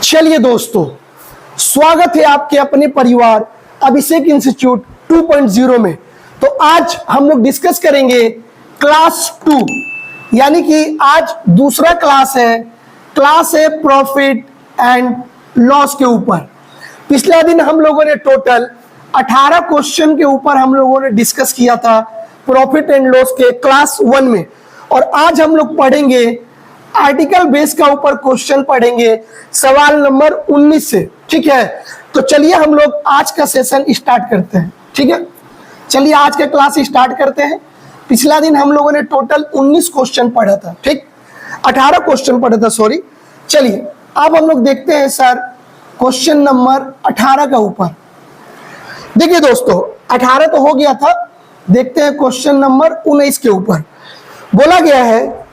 चलिए दोस्तों, स्वागत है आपके अपने परिवार अभिषेक इंस्टीट्यूट 2.0 में। तो आज हम लोग डिस्कस करेंगे क्लास 2, यानी कि आज दूसरा क्लास है प्रॉफिट एंड लॉस के ऊपर। पिछले दिन हम लोगों ने टोटल 18 क्वेश्चन के ऊपर हम लोगों ने डिस्कस किया था प्रॉफिट एंड लॉस के क्लास 1 में, और आज हम लोग पढ़ेंगे आर्टिकल बेस का ऊपर क्वेश्चन पढ़ेंगे सवाल नंबर 19 से। ठीक है, तो चलिए हम लोग आज का सेशन स्टार्ट करते हैं। ठीक है, चलिए आज का क्लास स्टार्ट करते हैं। पिछला दिन हम लोगों ने टोटल 19 क्वेश्चन पढ़ा था, ठीक, 18 क्वेश्चन पढ़ा था, सॉरी। चलिए अब हम लोग देखते हैं सर क्वेश्चन नंबर 18 का ऊपर। देखिए दोस्तों, 18 तो हो गया था, देखते हैं क्वेश्चन नंबर 19 के ऊपर। बोला गया है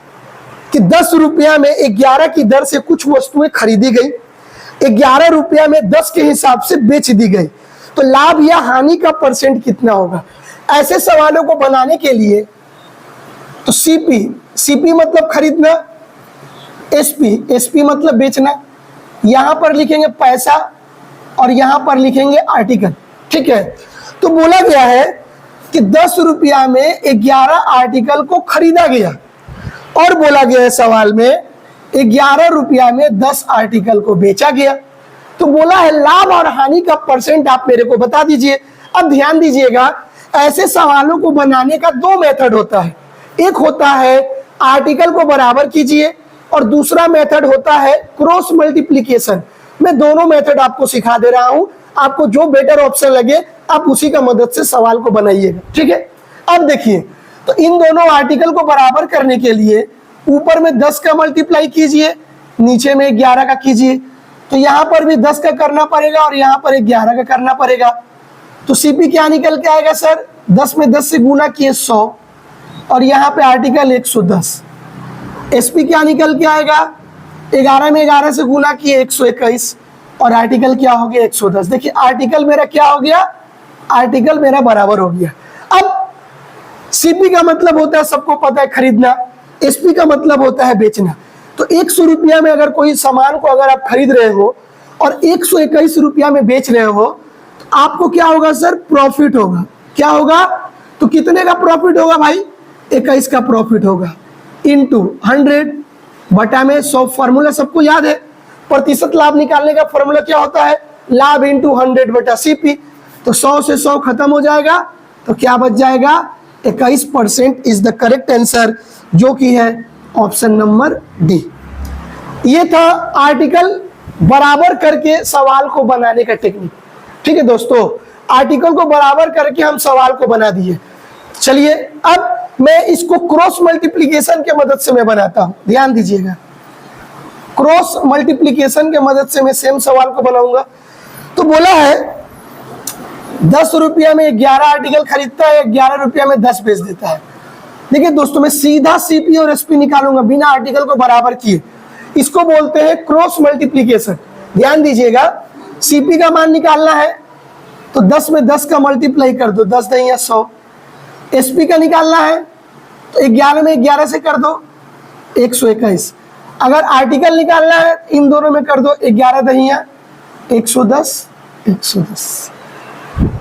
कि 10 रुपया में 11 की दर से कुछ वस्तुएं खरीदी गई, 11 रुपया में 10 के हिसाब से बेच दी गई, तो लाभ या हानि का परसेंट कितना होगा। ऐसे सवालों को बनाने के लिए तो सीपी मतलब खरीदना, एसपी मतलब बेचना, यहां पर लिखेंगे पैसा और यहां पर लिखेंगे आर्टिकल। ठीक है, तो बोला गया है कि 10 रुपया में 11 आर्टिकल को खरीदा गया, और बोला गया है सवाल में 11 रुपया में 10 आर्टिकल को बेचा गया। तो बोला है लाभ और हानि का परसेंट आप मेरे को बता दीजिए। अब ध्यान दीजिएगा, ऐसे सवालों को बनाने का 2 मेथड होता है। एक होता है आर्टिकल को बराबर कीजिए, और दूसरा मेथड होता है क्रॉस मल्टीप्लीकेशन। मैं दोनों मेथड आपको सिखा दे रहा हूं, आपको जो बेटर ऑप्शन लगे आप उसी का मदद से सवाल को बनाइएगा। ठीक है, अब देखिए, तो इन दोनों आर्टिकल को बराबर करने के लिए ऊपर में 10 का मल्टीप्लाई कीजिए, नीचे में 11 का कीजिए। तो यहां पर भी 10 का करना पड़ेगा और यहां पर 11 का करना पड़ेगा। तो सीपी क्या निकल के आएगा सर, 10 में 10 से गुना किए 100, और यहाँ पे आर्टिकल 110। एसपी क्या निकल के आएगा, 11 में 11 से गुना किए 121, और आर्टिकल क्या हो गया 110। देखिए आर्टिकल मेरा क्या हो गया, आर्टिकल मेरा बराबर हो गया। अब सीपी का मतलब होता है, सबको पता है, खरीदना, एसपी का मतलब होता है बेचना। तो 100 रुपया में अगर कोई सामान को अगर आप खरीद रहे हो और 121 रुपया में बेच रहे हो, तो आपको क्या होगा सर, प्रॉफिट होगा। क्या होगा, तो कितने का प्रॉफिट होगा भाई, 21 का प्रॉफिट होगा, इंटू 100 बटा में 100। फॉर्मूला सबको याद है, प्रतिशत लाभ निकालने का फॉर्मूला क्या होता है, लाभ इंटू 100 बटा सीपी। तो 100 से 100 खत्म हो जाएगा, तो क्या बच जाएगा, 21% इज द करेक्ट आंसर, जो कि है ऑप्शन नंबर डी। ये था आर्टिकल बराबर करके सवाल को बनाने का टेक्निक। ठीक है दोस्तों, आर्टिकल को बराबर करके हम सवाल को बना दिए। चलिए अब मैं इसको क्रॉस मल्टीप्लिकेशन के मदद से मैं बनाता हूं, ध्यान दीजिएगा। क्रॉस मल्टीप्लिकेशन के मदद से मैं सेम सवाल को बनाऊंगा। तो बोला है 10 रुपया में 11 आर्टिकल खरीदता है, 11 रुपया में 10 बेच देता है। देखिए दोस्तों, मैं सीधा सीपी और एसपी निकालूंगा बिना आर्टिकल को बराबर किए। इसको बोलते हैं क्रॉस मल्टीप्लिकेशन। ध्यान दीजिएगा, सीपी का मान निकालना है तो 10 में 10 का मल्टीप्लाई कर दो, 10 नहीं है 100। एसपी का निकालना है तो 11 में 11 से कर दो 121। अगर आर्टिकल निकालना है इन दोनों में कर दो, 11 नहीं है 110।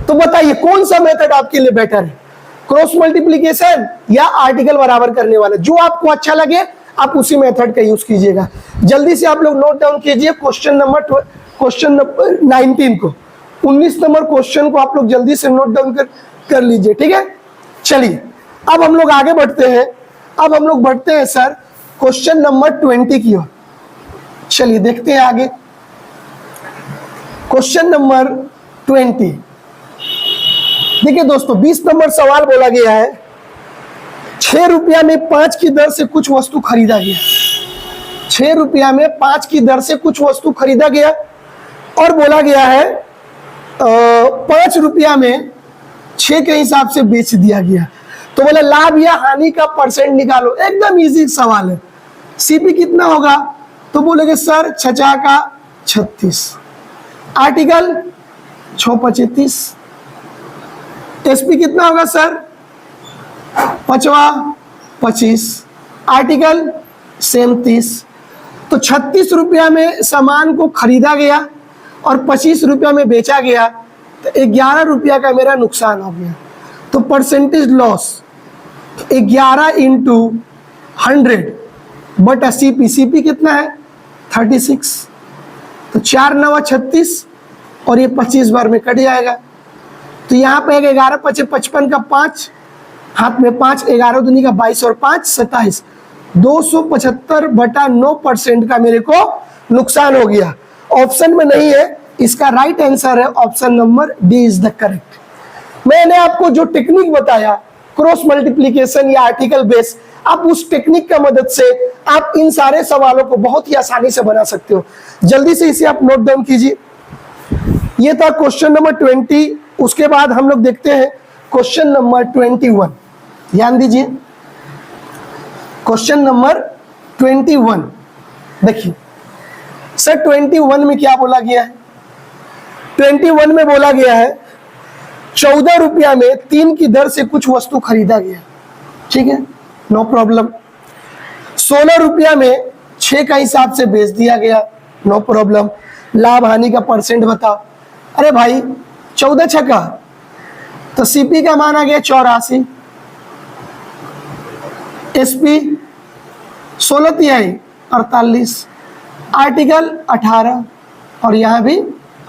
तो बताइए कौन सा मेथड आपके लिए बेटर है, क्रॉस मल्टीप्लिकेशन या आर्टिकल बराबर करने वाला। जो आपको अच्छा लगे आप उसी मेथड का यूज कीजिएगा। जल्दी से आप लोग नोट डाउन कीजिए क्वेश्चन नंबर 19 को, 19 नंबर क्वेश्चन को आप लोग जल्दी से नोट डाउन कर लीजिए। ठीक है, चलिए अब हम लोग आगे बढ़ते हैं। अब हम लोग बढ़ते हैं सर क्वेश्चन नंबर 20 की ओर। चलिए देखते हैं आगे क्वेश्चन नंबर 20। देखिए दोस्तों, 20 नंबर सवाल बोला गया है 6 रुपया में 5 की दर से कुछ वस्तु खरीदा गया। 6 रुपया में 5 की दर से कुछ वस्तु खरीदा गया, और बोला गया है 5 रुपया में 6 के हिसाब से बेच दिया गया। तो बोले लाभ या हानि का परसेंट निकालो। एकदम इजी सवाल है। सीपी कितना होगा, तो बोलेगे सर 6 का 36, आर्टिकल 6 एसपी कितना होगा सर, 5 25, आर्टिकल 37, तो 36 रुपया में सामान को खरीदा गया और 25 रुपया में बेचा गया, तो 11 रुपया का मेरा नुकसान हो गया। तो परसेंटेज लॉस 11 इंटू 100 बटा सीपी, सीपी कितना है 36, तो 4 9 36 और ये 25 बार में कट जाएगा। तो यहाँ पे 11 5 55 का 5, हाथ में 5, 11 दूनी का 22 और 5 27, 275 बटा 9% का मेरे को नुकसान हो गया। ऑप्शन में नहीं है, इसका राइट आंसर है option number D is the correct. मैंने आपको जो टेक्निक बताया क्रॉस मल्टीप्लिकेशन या आर्टिकल बेस, आप उस टेक्निक का मदद से आप इन सारे सवालों को बहुत ही आसानी से बना सकते हो। जल्दी से इसे आप नोट डाउन कीजिए। ये था क्वेश्चन नंबर 20। उसके बाद हम लोग देखते हैं क्वेश्चन नंबर 21। ध्यान दीजिए, क्वेश्चन नंबर 21 देखिए सर 21 में क्या बोला गया है। 21 में बोला गया है 14 रुपया में 3 की दर से कुछ वस्तु खरीदा गया, ठीक है, नो प्रॉब्लम। 16 रुपया में 6 का हिसाब से बेच दिया गया, नो प्रॉब्लम। लाभ हानि का परसेंट बताओ। अरे भाई 14 छक्का, तो सीपी का मान आ गया 84, एसपी 16 तिहाई 48, आर्टिकल 18 और यहां भी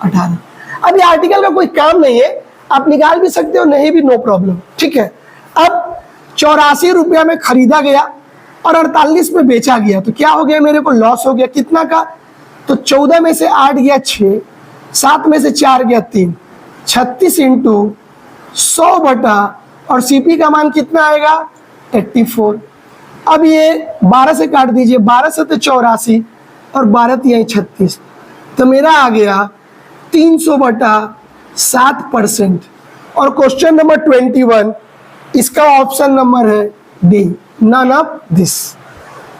18। अब ये आर्टिकल का कोई काम नहीं है, आप निकाल भी सकते हो, नहीं भी, नो प्रॉब्लम, ठीक है। अब 84 रुपया में खरीदा गया और 48 में बेचा गया, तो क्या हो गया, मेरे को लॉस हो गया। कितना का, तो 14 में से 8 गया 6, 7 में से 4 गया 3, 36 इंटू 100 बटा, और सीपी का मान कितना आएगा 84। अब ये 12 से काट दीजिए, 12 से तो 84 और 12 यही 36, तो मेरा आ गया 300 बटा 7%। और क्वेश्चन नंबर 21 इसका ऑप्शन नंबर है D, none of this.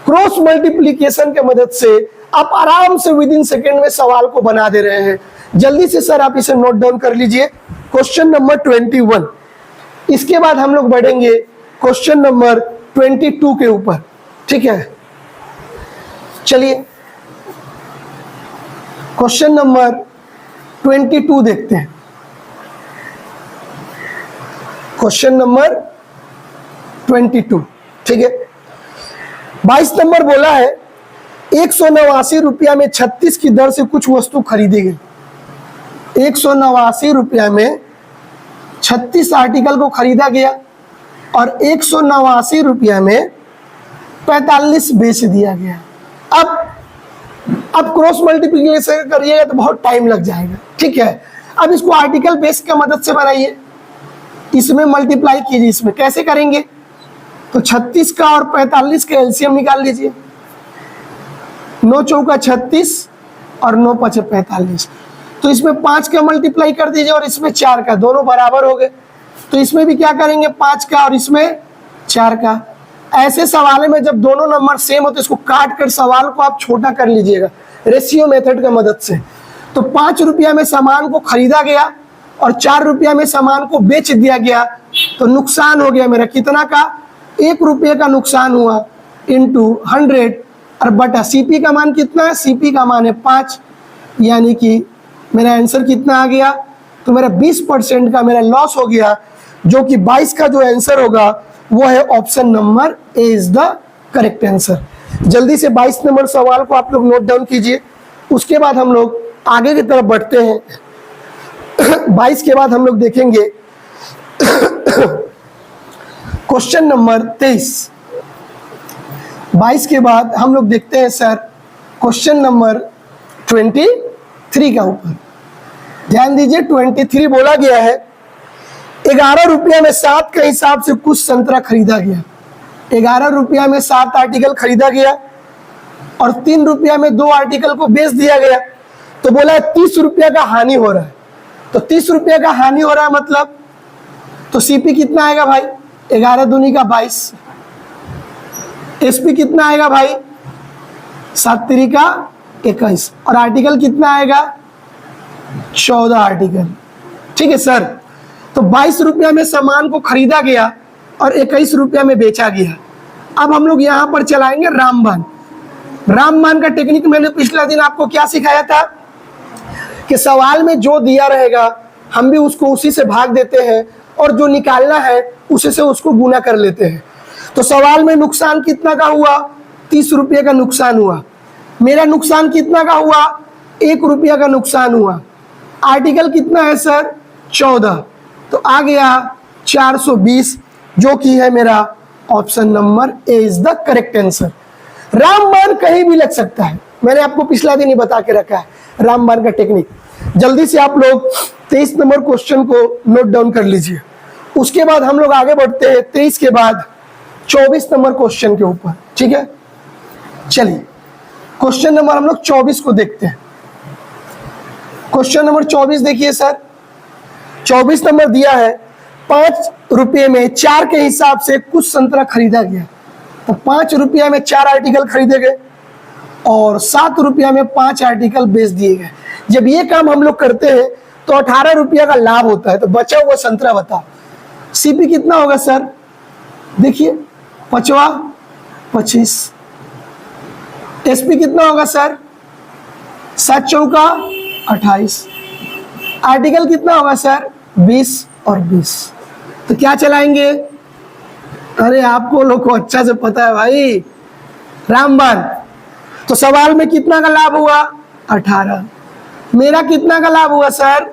Cross multiplication के मदद से आप आराम से विद इन सेकेंड में सवाल को बना दे रहे हैं। जल्दी से सर आप इसे नोट डाउन कर लीजिए, क्वेश्चन नंबर 21। इसके बाद हम लोग बढ़ेंगे क्वेश्चन नंबर 22 के ऊपर, ठीक है। चलिए क्वेश्चन नंबर 22 देखते हैं। क्वेश्चन नंबर 22, ठीक है। 22 नंबर बोला है 189 रुपया में 36 की दर से कुछ वस्तु खरीदी गई। 189 रुपया में 36 आर्टिकल को खरीदा गया और 189 रुपया में 45 बेच दिया गया। अब क्रॉस मल्टीप्लिकेशन करिएगा तो बहुत टाइम लग जाएगा, ठीक है। अब इसको आर्टिकल बेस की मदद से बनाइए, इसमें मल्टीप्लाई कीजिए। इसमें कैसे करेंगे, तो 36 का और 45 का एलसीएम निकाल लीजिए। 9 चौका 36 और 9 पचे 45, तो इसमें 5 का मल्टीप्लाई कर दीजिए और इसमें 4 का, दोनों बराबर हो गए। तो इसमें भी क्या करेंगे 5 का और इसमें 4 का। ऐसे सवाल में जब दोनों नंबर सेम हो तो इसको काट कर सवाल को आप छोटा कर लीजिएगा रेशियो मेथड की मदद से। तो 5 रुपया में सामान को खरीदा गया और 4 रुपया में सामान को बेच दिया गया, तो नुकसान हो गया मेरा कितना का, 1 रुपये का नुकसान हुआ इंटू 100 और बटा सीपी का मान कितना है, सीपी का मान है 5, यानी कि मेरा आंसर कितना आ गया, तो मेरा 20% का मेरा लॉस हो गया, जो कि 22 का जो आंसर होगा वो है option number A is the correct answer. जल्दी से 22 नंबर सवाल को आप लोग नोट डाउन कीजिए। उसके बाद हम लोग आगे की तरफ बढ़ते हैं। 22 के बाद हम लोग देखेंगे क्वेश्चन नंबर 23। 22 के बाद हम लोग देखते हैं सर क्वेश्चन नंबर 23 का ऊपर। ध्यान दीजिए 23 बोला गया है 11 रुपया में 7 के हिसाब से कुछ संतरा खरीदा गया। 11 रुपया में 7 आर्टिकल खरीदा गया और 3 रुपया में 2 आर्टिकल को बेच दिया गया। तो बोला है 30 रुपया का हानि हो रहा है। तो 30 रुपया का हानि हो रहा है मतलब, तो सीपी कितना आएगा भाई, 11 दूनी का 22। एसपी कितना आएगा भाई, 7 तिरी का 21। और आर्टिकल कितना आएगा, 14 आर्टिकल। ठीक है सर। तो 22 रुपया में सामान को खरीदा गया और 21 रुपया में बेचा गया। अब हम लोग यहां पर चलाएंगे रामबाण। रामबाण का टेक्निक मैंने पिछला दिन आपको क्या सिखाया था कि सवाल में जो दिया रहेगा हम भी उसको उसी से भाग देते हैं और जो निकालना है उसी से उसको गुना कर लेते हैं। तो सवाल में नुकसान कितना का हुआ, 30 रुपये का नुकसान हुआ। मेरा नुकसान कितना का हुआ, 1 रुपया का नुकसान हुआ। आर्टिकल कितना है सर, 14, तो आ गया 420, जो कि है मेरा option number A is the correct answer. रामबाण कहीं भी लग सकता है, मैंने आपको पिछला दिन ही बता के रखा है रामबाण का टेक्निक। जल्दी से आप लोग 23 नंबर क्वेश्चन को नोट डाउन कर लीजिए। उसके बाद हम लोग आगे बढ़ते हैं 23 के बाद 24 नंबर क्वेश्चन के ऊपर, ठीक है। चलिए क्वेश्चन नंबर हम लोग 24 को देखते हैं। क्वेश्चन नंबर 24 देखिए सर, 24 नंबर दिया है 5 रुपये में 4 के हिसाब से कुछ संतरा खरीदा गया। तो 5 रुपया में 4 आर्टिकल खरीदे गए और 7 रुपया में 5 आर्टिकल बेच दिए गए। जब ये काम हम लोग करते हैं तो 18 रुपया का लाभ होता है। तो बचा हुआ संतरा बताओ, सीपी कितना होगा सर, देखिए 5वां 25, एसपी कितना होगा सर, 7 चौका 28, आर्टिकल कितना होगा सर, 20 और 20। तो क्या चलाएंगे, अरे आपको लोग को अच्छा से पता है भाई, रामबाण। तो सवाल में कितना का लाभ हुआ, 18। मेरा कितना का लाभ हुआ सर,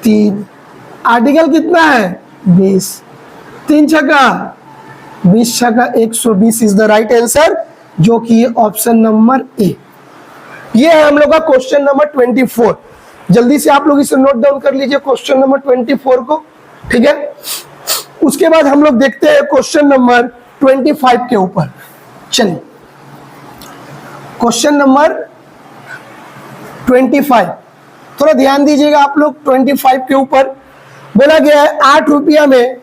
3। आर्टिकल कितना है, 20। 3 छक्का 20 छक्का 120 इज द राइट आंसर, जो कि ऑप्शन नंबर ए। ये है हम लोग का क्वेश्चन नंबर 24। जल्दी से आप लोग इसे नोट डाउन कर लीजिए क्वेश्चन नंबर 24 को, ठीक है। उसके बाद हम लोग देखते हैं क्वेश्चन नंबर 25 के ऊपर। चलिए क्वेश्चन नंबर 25, थोड़ा ध्यान दीजिएगा आप लोग। 25 के ऊपर बोला गया है 8 रुपया में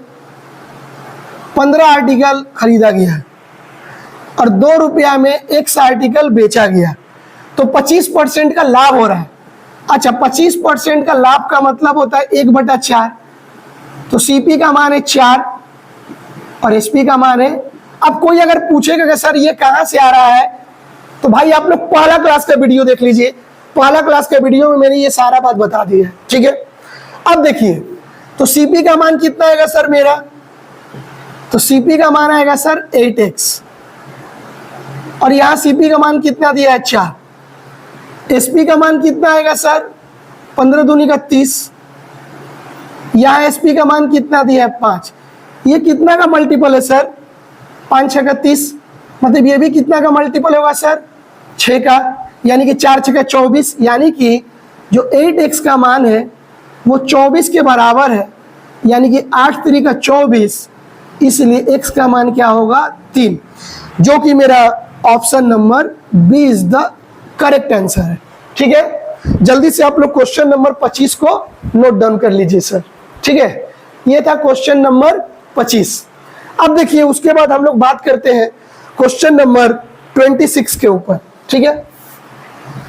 15 आर्टिकल खरीदा गया है और 2 रुपया में X आर्टिकल बेचा गया, तो 25% का लाभ हो रहा है। अच्छा, 25% का लाभ का मतलब होता है 1/4। तो सीपी का मान है 4 और एसपी का मान है। अब कोई अगर पूछेगा कि सर ये कहां से आ रहा है, तो भाई आप लोग पहला क्लास का वीडियो देख लीजिए। पहला क्लास के वीडियो में मैंने ये सारा बात बता दी है, ठीक है। अब देखिए, तो सीपी का मान कितना आएगा सर मेरा, तो सीपी का मान आएगा सर 8x और यहां सीपी का मान कितना दिया है, 4। एसपी का मान कितना आएगा सर, 15 दूनी का 30। यहाँ एसपी का मान कितना दिया है, 5। ये कितना का मल्टीपल है सर, 5 छक्का 30, मतलब ये भी कितना का मल्टीपल होगा सर, 6 का, यानी कि 4 छक्का 24, यानी कि जो 8x का मान है वो 24 के बराबर है, यानी कि 8 3 का 24, इसलिए x का मान क्या होगा, 3, जो कि मेरा option number B is the correct answer है, ठीक है। जल्दी से आप लोग क्वेश्चन नंबर 25 को नोट डाउन कर लीजिए सर, ठीक है। ये था क्वेश्चन नंबर 25। अब देखिए उसके बाद हम लोग बात करते हैं क्वेश्चन नंबर 26 के ऊपर, ठीक है।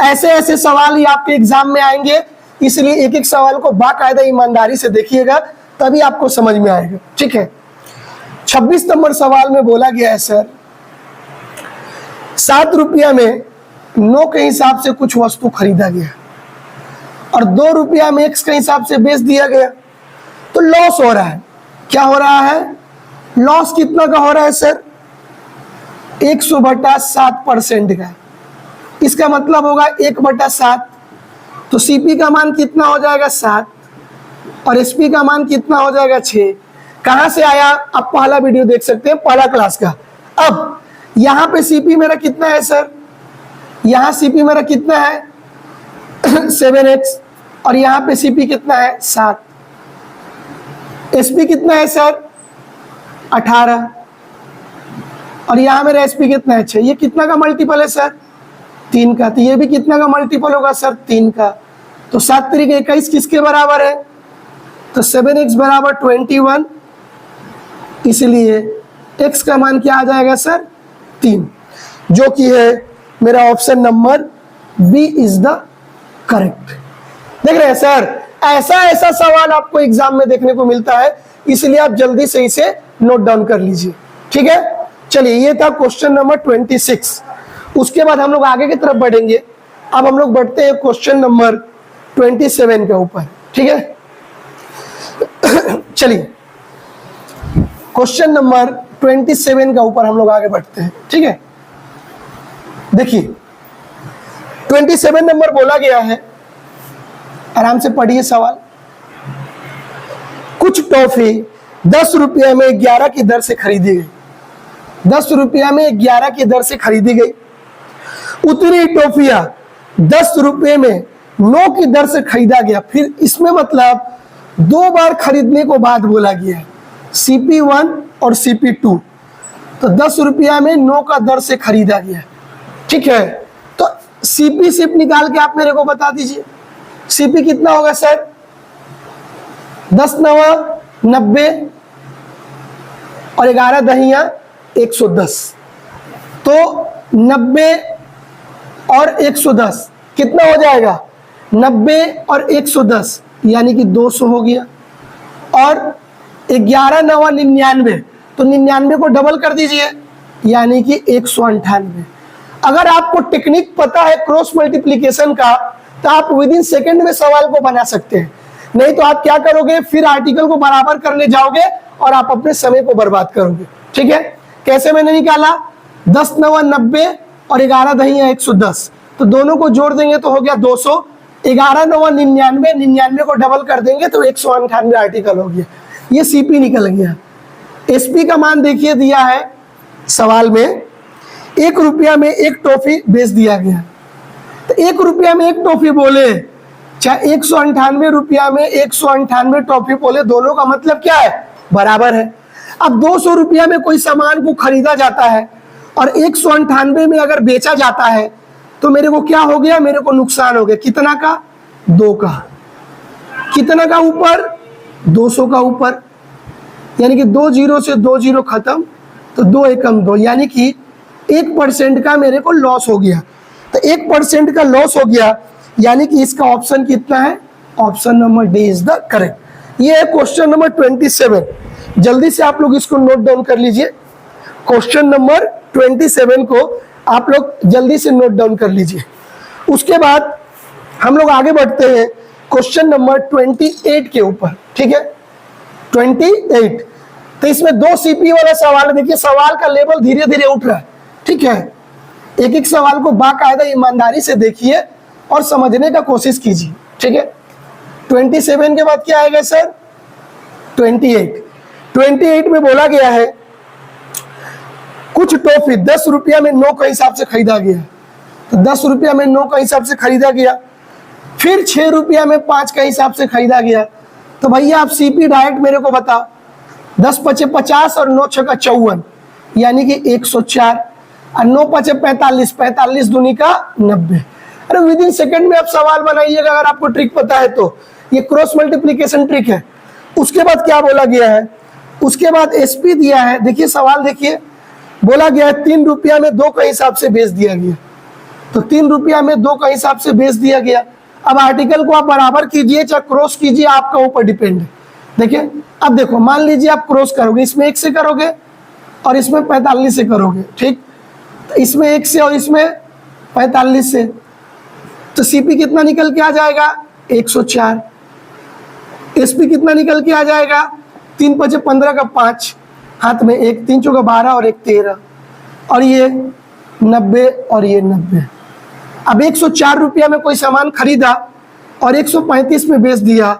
ऐसे ऐसे सवाल ही आपके एग्जाम में आएंगे, इसलिए एक एक सवाल को बाकायदा ईमानदारी से देखिएगा, तभी आपको समझ में आएगा, ठीक है। 26 नंबर सवाल में बोला गया है सर, 7 रुपया में 9 के हिसाब से कुछ वस्तु खरीदा गया और 2 रुपया में X के हिसाब से बेच दिया गया, तो लॉस हो रहा है। क्या हो रहा है, लॉस कितना का हो रहा है सर, 100/7% का। इसका मतलब होगा 1/7, तो सीपी का मान कितना हो जाएगा, 7 और एसपी का मान कितना हो जाएगा, 6। कहां से आया, आप पहला वीडियो देख सकते हैं, पहला क्लास का। अब यहां पे सीपी मेरा कितना है सर, यहां सीपी मेरा कितना है 7x और यहां पे सीपी कितना है, 7। एसपी कितना है सर, 18 और यहां मेरा एसपी कितना है, 6। ये कितना का मल्टीपल है सर, 3 का। तो ये भी कितना का मल्टीपल होगा सर, 3 का। तो 7 3 के 21 किसके बराबर है, तो 7x बराबर 21, इसलिए x का मान क्या आ जाएगा सर, 3, जो कि है मेरा option number B is the correct. देख रहे हैं सर, ऐसा ऐसा सवाल आपको एग्जाम में देखने को मिलता है, इसलिए आप जल्दी से इसे नोट डाउन कर लीजिए, ठीक है। चलिए ये था क्वेश्चन नंबर 26। उसके बाद हम लोग आगे की तरफ बढ़ेंगे। अब हम लोग बढ़ते हैं क्वेश्चन नंबर 27 के ऊपर, ठीक है। चलिए क्वेश्चन नंबर 27 के ऊपर हम लोग आगे बढ़ते हैं, ठीक है। देखिए 27 नंबर बोला गया है, आराम से पढ़िए सवाल। कुछ टॉफी 10 रुपये में 11 की दर से खरीदी गई, 10 रुपया में 11 की दर से खरीदी गई। उतनी टॉफियां 10 रुपये में 9 की दर से खरीदा गया। फिर इसमें मतलब 2 बार खरीदने को बाद बोला गया है, CP1 और CP2। तो 10 रुपया में 9 का दर से खरीदा गया, ठीक है। तो CP सिप निकाल के आप मेरे को बता दीजिए, CP कितना होगा सर? 10 नवा 90 और 11 दहिया 110। तो 90 और 110 कितना हो जाएगा? 90 और 110 यानी कि 200 हो गया। और 11 नवा 99, तो 99 को डबल कर दीजिए यानी कि 198। अगर आपको टेक्निक पता है क्रॉस मल्टीप्लिकेशन का तो आप विद इन सेकेंड में सवाल को बना सकते हैं। नहीं तो आप क्या करोगे, फिर आर्टिकल को बराबर करने जाओगे और आप अपने समय को बर्बाद करोगे, ठीक है। कैसे मैंने निकाला? 10 नवा 90 और 11 दहिया 110, तो दोनों को जोड़ देंगे तो हो गया 200। 11 नवा 99, 99 को डबल कर देंगे तो 198 आर्टिकल हो गया। ये CP निकल गया। SP का मान देखिए दिया है सवाल में, 1 रुपया में 1 टॉफी बेच दिया गया। तो 1 रुपया में 1 टॉफी बोले चाहे 198 रुपया में 198 टॉफी बोले, दोनों का मतलब क्या है? बराबर है। अब 200 रुपया में कोई सामान को खरीदा जाता है और 198 में अगर बेचा जाता है तो मेरे को क्या हो गया? मेरे को नुकसान हो गया। कितना का? 2 का। कितना का ऊपर? 200 का ऊपर, यानी कि 2 जीरो से 2 जीरो खत्म, तो 2 एकम 2, यानी कि 1% का मेरे को लॉस हो गया। तो 1% का लॉस हो गया, यानी कि इसका ऑप्शन कितना है? Option number D is the correct. ये है क्वेश्चन नंबर 27। जल्दी से आप लोग इसको नोट डाउन कर लीजिए। क्वेश्चन नंबर 27 को आप लोग जल्दी से नोट डाउन कर लीजिए। उसके बाद हम लोग आगे बढ़ते हैं क्वेश्चन नंबर 28 के ऊपर, ठीक है। 28, तो इसमें 2 CP वाला सवाल है। देखिए सवाल का लेवल धीरे धीरे उठ रहा है, ठीक है। एक एक सवाल को बाकायदा ईमानदारी से देखिए और समझने का कोशिश कीजिए, ठीक है। 27 के बाद क्या आएगा सर? 28। 28 में बोला गया है कुछ टॉफी 10 रुपया में 9 का हिसाब से खरीदा गया। तो 10 रुपया में 9 का हिसाब से खरीदा गया। फिर 6 रुपया में 5 का हिसाब से खरीदा गया। तो भैया आप CP डायरेक्ट मेरे को बताओ। 10 पचे 50 और 9 छका 54, यानी कि 104। और 9 पचे 45, 45 दूनी का 90। अरे विद इन सेकेंड में आप सवाल बनाइएगा अगर आपको ट्रिक पता है तो। ये क्रॉस मल्टीप्लिकेशन ट्रिक है। उसके बाद क्या बोला गया है? उसके बाद SP दिया है। देखिए सवाल देखिए, बोला गया है 3 रुपया में 2 का हिसाब से बेच दिया गया। तो 3 रुपया में 2 का हिसाब से बेच दिया गया। अब आर्टिकल को आप बराबर कीजिए चाहे क्रॉस कीजिए, आपका ऊपर डिपेंड है। देखिए अब देखो, मान लीजिए आप क्रॉस करोगे, इसमें 1 से करोगे और इसमें 45 से करोगे, ठीक। तो इसमें 1 से और इसमें 45 से, तो CP कितना निकल के आ जाएगा? 104। SP कितना निकल के आ जाएगा? 3 पचे 15 का 5, हाथ में 1, 3 चौका 12 और 1 13, और ये 90 और ये 90। अब 104 रुपया में कोई सामान खरीदा और 135 में बेच दिया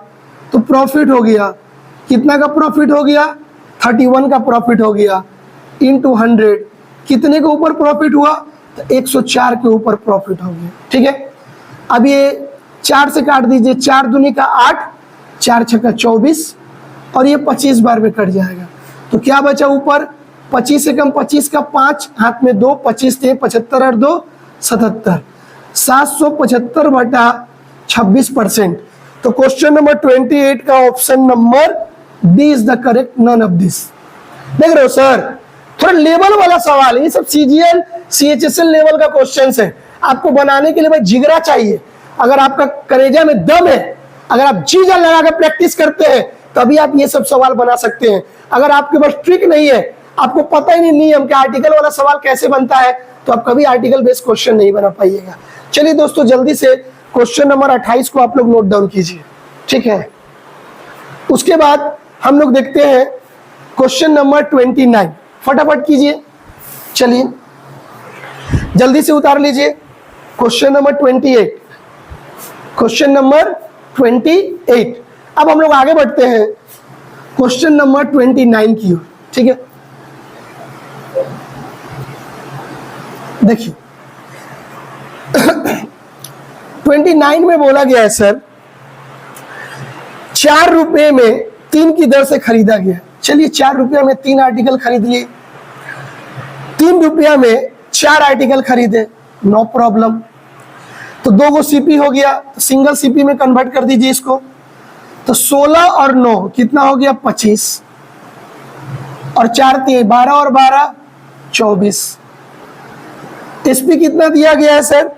तो प्रॉफिट हो गया। कितना का प्रॉफिट हो गया? 31 का प्रॉफिट हो गया। इनटू 100 कितने के ऊपर प्रॉफिट हुआ? तो 104 के ऊपर प्रॉफिट हो गया, ठीक है। अब ये 4 से काट दीजिए, 4 दूनी का 8, 4 छक्का 24, और ये 25 बार में कट जाएगा। तो क्या बचा ऊपर? 25 से कम 25 का 5, हाथ में 2, 25 थे 75 और 2 77, 775 बटा 26%। तो क्वेश्चन नंबर 28 का option number D is the correct, none of this. देख रहे हो सर, थोड़ा लेवल वाला सवाल है। ये सब CGL CHSL लेवल का क्वेश्चन है। आपको बनाने के लिए भाई जिगरा चाहिए। अगर आपका कलेजा में दम है, अगर आप जी जान लगा कर प्रैक्टिस करते हैं, तभी आप ये सब सवाल बना सकते हैं। अगर आपके पास ट्रिक नहीं है, आपको पता ही नहीं नियम कि आर्टिकल वाला सवाल कैसे बनता है, तो आप कभी आर्टिकल बेस्ड क्वेश्चन नहीं बना पाइएगा। चलिए दोस्तों, जल्दी से क्वेश्चन नंबर 28 को आप लोग नोट डाउन कीजिए, ठीक है। उसके बाद हम लोग देखते हैं क्वेश्चन नंबर 29, फटाफट कीजिए। चलिए जल्दी से उतार लीजिए क्वेश्चन नंबर 28, क्वेश्चन नंबर 28। अब हम लोग आगे बढ़ते हैं क्वेश्चन नंबर 29 की ओर, ठीक है। देखिए 29 में बोला गया है सर, 4 रुपए में 3 की दर से खरीदा गया। चलिए 4 रुपया में 3 आर्टिकल खरीद लिए, 3 रुपया में 4 आर्टिकल खरीदे, नो प्रॉब्लम। तो 2 गो सीपी हो गया, तो सिंगल सीपी में कन्वर्ट कर दीजिए इसको। तो 16 और 9 कितना हो गया, 25, और 4 3 12 और 12 24। एसपी कितना दिया गया है सर,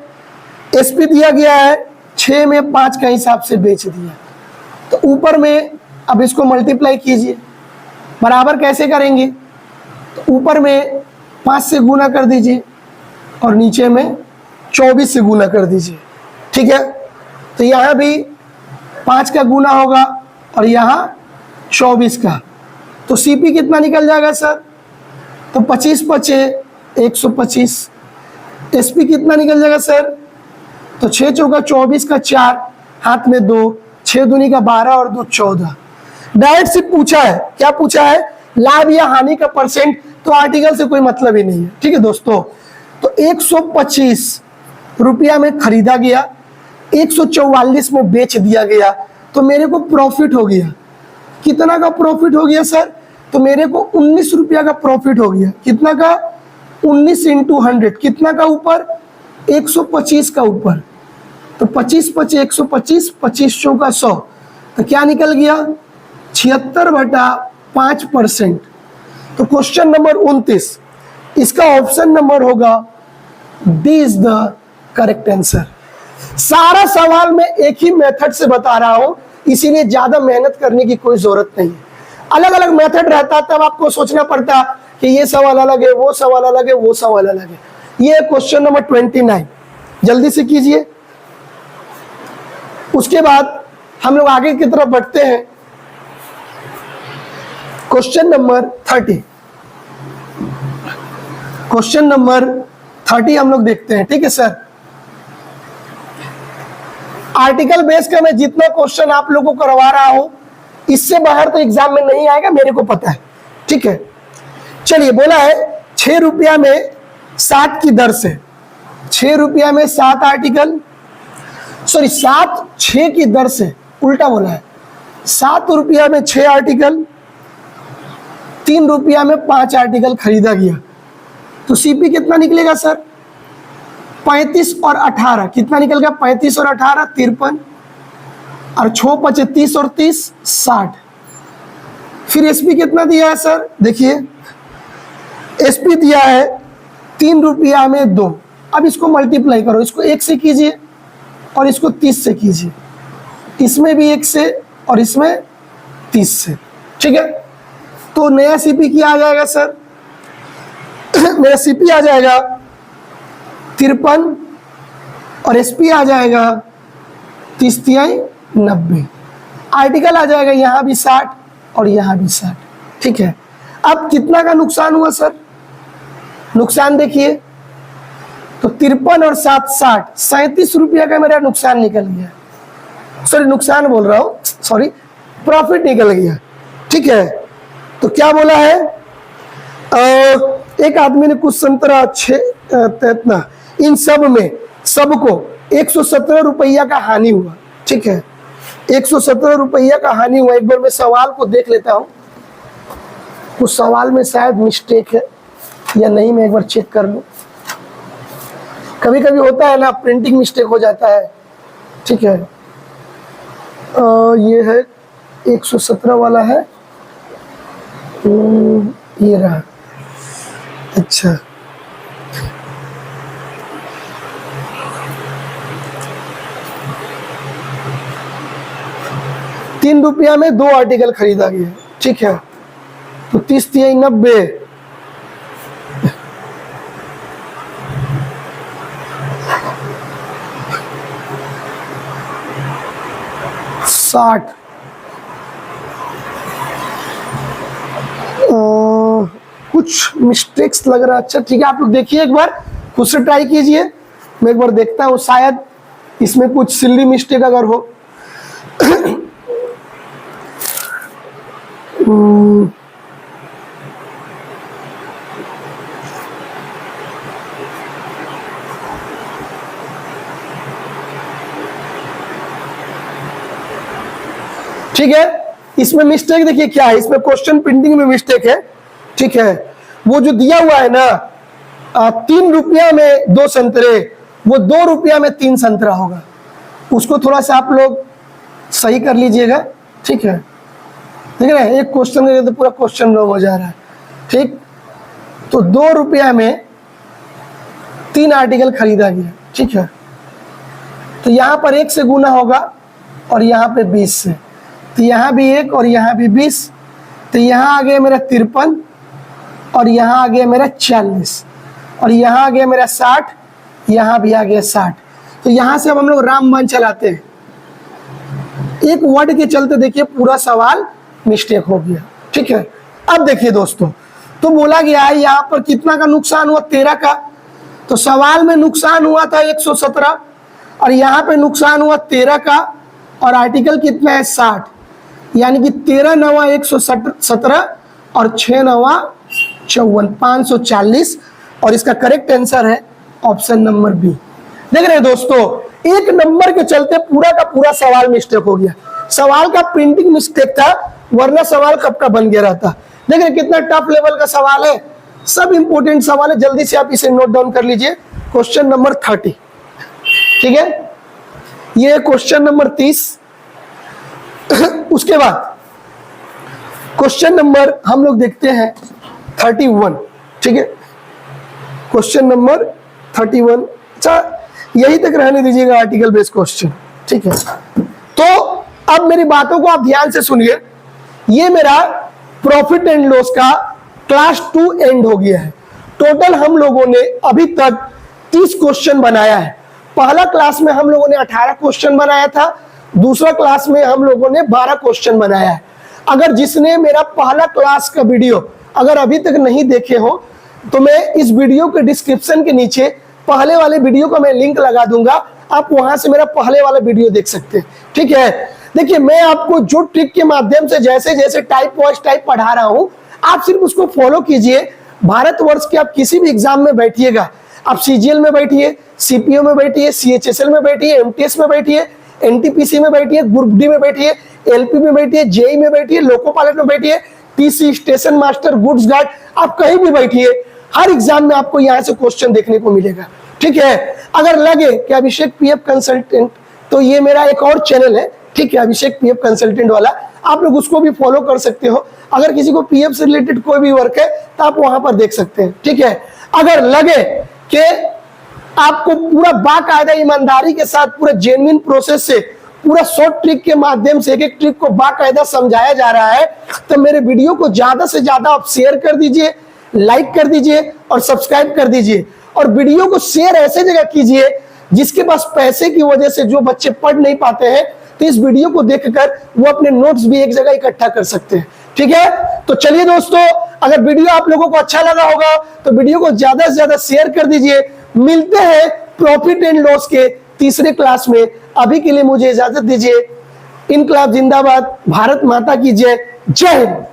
एसपी दिया गया है 6 में 5 का हिसाब से बेच दिया। तो ऊपर में अब इसको मल्टीप्लाई कीजिए, बराबर कैसे करेंगे, तो ऊपर में 5 से गुना कर दीजिए और नीचे में 24 से गुना कर दीजिए, ठीक है। तो यहाँ भी 5 का गुना होगा और यहाँ 24 का, तो सीपी कितना निकल जाएगा सर, तो 25 पचे 125। एसपी कितना निकल जाएगा सर, तो 6 चौका 24 का 4, हाथ में 2, 6 दूनी का 12 और 2 14। डायरेक्ट से पूछा है, क्या पूछा है, लाभ या हानि का परसेंट, तो आर्टिकल से कोई मतलब ही नहीं है, ठीक है दोस्तों। तो 125 रुपया में खरीदा गया, 144 में बेच दिया गया, तो मेरे को प्रॉफिट हो गया। कितना का प्रॉफिट हो गया सर, तो मेरे को 19 रुपया का प्रॉफिट हो गया। कितना का, 19 इंटू 100, कितना का ऊपर, 125 का ऊपर। तो 25 पचे 125, 25 चौका 100, तो क्या निकल गया, 76/5%। तो क्वेश्चन नंबर 29, इसका ऑप्शन नंबर होगा D is the correct answer. सारा सवाल मैं एक ही मेथड से बता रहा हूं, इसीलिए ज्यादा मेहनत करने की कोई जरूरत नहीं है। अलग अलग मेथड रहता तब आपको सोचना पड़ता कि ये सवाल अलग है, वो सवाल अलग है, वो सवाल अलग है। ये क्वेश्चन नंबर 29, जल्दी से कीजिए। उसके बाद हम लोग आगे की तरफ बढ़ते हैं, क्वेश्चन नंबर 30। क्वेश्चन नंबर 30 हम लोग देखते हैं, ठीक है सर। आर्टिकल बेस का मैं जितना क्वेश्चन आप लोगों को करवा रहा हूं, इससे बाहर तो एग्जाम में नहीं आएगा, मेरे को पता है, ठीक है। चलिए बोला है 6 रुपया में 7 की दर से, 6 रुपया में 7 आर्टिकल, सॉरी 7 6 की दर से, उल्टा बोला है, 7 रुपया में 6 आर्टिकल, 3 रुपया में 5 आर्टिकल खरीदा गया। तो सीपी कितना निकलेगा सर, 35 और 18, कितना निकल गया, 35 और 18 53, और 6 पचे 30 और 30 60। फिर एसपी कितना दिया है सर, देखिए एसपी दिया है 3 रुपया में 2। अब इसको मल्टीप्लाई करो, इसको 1 से कीजिए और इसको 30 से कीजिए, इसमें भी 1 से और इसमें 30 से, ठीक है। तो नया सीपी क्या आ जाएगा सर, नया सीपी आ जाएगा 53 और एसपी आ जाएगा 30 तिहाई 90। आर्टिकल आ जाएगा यहाँ भी 60 और यहाँ भी 60, ठीक है। अब कितना का नुकसान हुआ सर, नुकसान देखिए, तो 53 और 7 60, 37 रुपया का मेरा नुकसान निकल गया। सॉरी नुकसान बोल रहा हूँ, सॉरी प्रॉफिट निकल गया, ठीक है। तो क्या बोला है, एक आदमी ने कुछ संतरा 6 इन सब में सबको 117 रुपया का हानि हुआ, ठीक है। 117 रुपया का हानि हुआ। एक बार मैं सवाल को देख लेता हूँ, उस सवाल में शायद मिस्टेक है या नहीं, मैं एक बार चेक कर लूँ। कभी कभी होता है ना, प्रिंटिंग मिस्टेक हो जाता है, ठीक है। ये है 117 वाला है, ये रहा, अच्छा। ₹3 में 2 आर्टिकल खरीदा गया, ठीक है। तो 30 तिहाई 90 60। कुछ मिस्टेक्स लग रहा है। अच्छा ठीक है, आप लोग देखिए एक बार, खुद से ट्राई कीजिए। मैं एक बार देखता हूँ, शायद इसमें कुछ सिल्ली मिस्टेक अगर हो। ठीक है, इसमें मिस्टेक देखिए क्या है, इसमें क्वेश्चन प्रिंटिंग में मिस्टेक है। ठीक है, वो जो दिया हुआ है ना 3 रुपया में 2 संतरे, वो 2 रुपया में 3 संतरा होगा। उसको थोड़ा सा आप लोग सही कर लीजिएगा। ठीक है, देख रहे हैं, एक क्वेश्चन का तो पूरा क्वेश्चन रॉन्ग हो जा रहा है। ठीक, तो 2 रुपया में 3 आर्टिकल खरीदा गया। ठीक है, तो यहाँ पर 1 से गुना होगा और यहाँ पे 20 से, तो यहाँ भी 1 और यहाँ भी 20, तो यहाँ आ गया मेरा 53 और यहाँ आ गया मेरा 40 और यहाँ आ गया मेरा 60, यहाँ भी आ गया 60। तो यहाँ से अब हम लोग रामबाण चलाते हैं। एक वर्ड के चलते देखिए पूरा सवाल मिस्टेक हो गया। ठीक है, अब देखिए दोस्तों, तो बोला गया है यहाँ पर कितना का नुकसान हुआ, 13 का। तो सवाल में नुकसान हुआ था 117 और यहाँ पे नुकसान हुआ 13 का और आर्टिकल कितना है 60, यानी कि 13 नवा 117 और 6 नवा 54, 540। और इसका करेक्ट आंसर है ऑप्शन नंबर बी। देख रहे हैं दोस्तों, एक नंबर के चलते पूरा का पूरा सवाल मिस्टेक हो गया। सवाल का प्रिंटिंग मिस्टेक था, वरना सवाल कब का बन गया रहता। देख रहे कितना टफ लेवल का सवाल है, सब इंपोर्टेंट सवाल है। जल्दी से आप इसे नोट डाउन कर लीजिए। क्वेश्चन नंबर 30, ठीक है, ये क्वेश्चन नंबर 30। उसके बाद क्वेश्चन नंबर हम लोग देखते हैं 31। ठीक है, क्वेश्चन नंबर 31, अच्छा यही तक रहने दीजिएगा, आर्टिकल बेस्ड क्वेश्चन। ठीक है, तो अब मेरी बातों को आप ध्यान से सुनिए। ये मेरा प्रॉफिट एंड लॉस का क्लास 2 एंड हो गया है। टोटल हम लोगों ने अभी तक 30 क्वेश्चन बनाया है। पहला क्लास में हम लोगों ने 18 क्वेश्चन बनाया था, दूसरा क्लास में हम लोगों ने 12 क्वेश्चन बनाया है। अगर जिसने मेरा पहला क्लास का वीडियो अगर अभी तक नहीं देखे हो, तो मैं इस वीडियो के डिस्क्रिप्शन के नीचे पहले वाले वीडियो का मैं लिंक लगा दूंगा, आप वहां से मेरा पहले वाला वीडियो देख सकते हैं। ठीक है, देखिए मैं आपको जो ट्रिक के माध्यम से जैसे जैसे टाइप वाइज टाइप पढ़ा रहा हूं, आप सिर्फ उसको फॉलो कीजिए। भारतवर्ष के आप किसी भी एग्जाम में बैठिएगा, आप सीजीएल में बैठिए, सीपीओ में बैठिए, सीएचएसएल में बैठिए, एमटीएस में बैठिए, एनटीपीसी में बैठिए, ग्रुप डी में बैठिए, एलपी में बैठिए, जेई में बैठिए, लोको पायलट में बैठिए, TC, station master, goods guard, आप कहीं भी बैठिए, हर एग्जाम में आपको यहाँ से क्वेश्चन देखने को मिलेगा। ठीक है, अगर लगे कि अभिषेक पीएफ कंसल्टेंट, तो ये मेरा एक और चैनल है। ठीक है, अभिषेक पीएफ कंसल्टेंट वाला, आप लोग उसको भी फॉलो कर सकते हो। अगर किसी को पीएफ से रिलेटेड कोई भी वर्क है तो आप वहां पर देख सकते हैं। ठीक है, अगर लगे कि आपको पूरा बाकायदा ईमानदारी के साथ पूरा जेन्युइन प्रोसेस से पूरा शॉर्ट ट्रिक के माध्यम से एक एक ट्रिक को बाकायदा समझाया जा रहा है, तो मेरे वीडियो को ज्यादा से ज्यादा आप शेयर कर दीजिए, लाइक कर दीजिए और सब्सक्राइब कर दीजिए। और वीडियो को शेयर ऐसे जगह कीजिए जिसके पास पैसे की वजह से जो बच्चे पढ़ नहीं पाते हैं, तो इस वीडियो को देखकर वो अपने नोट्स भी एक जगह इकट्ठा कर सकते हैं। ठीक है, तो चलिए दोस्तों, अगर वीडियो आप लोगों को अच्छा लगा होगा तो वीडियो को ज्यादा से ज्यादा शेयर कर दीजिए। मिलते हैं प्रॉफिट एंड लॉस के तीसरे क्लास में। अभी के लिए मुझे इजाजत दीजिए। इनकलाब जिंदाबाद, भारत माता की जय, जय हिंद।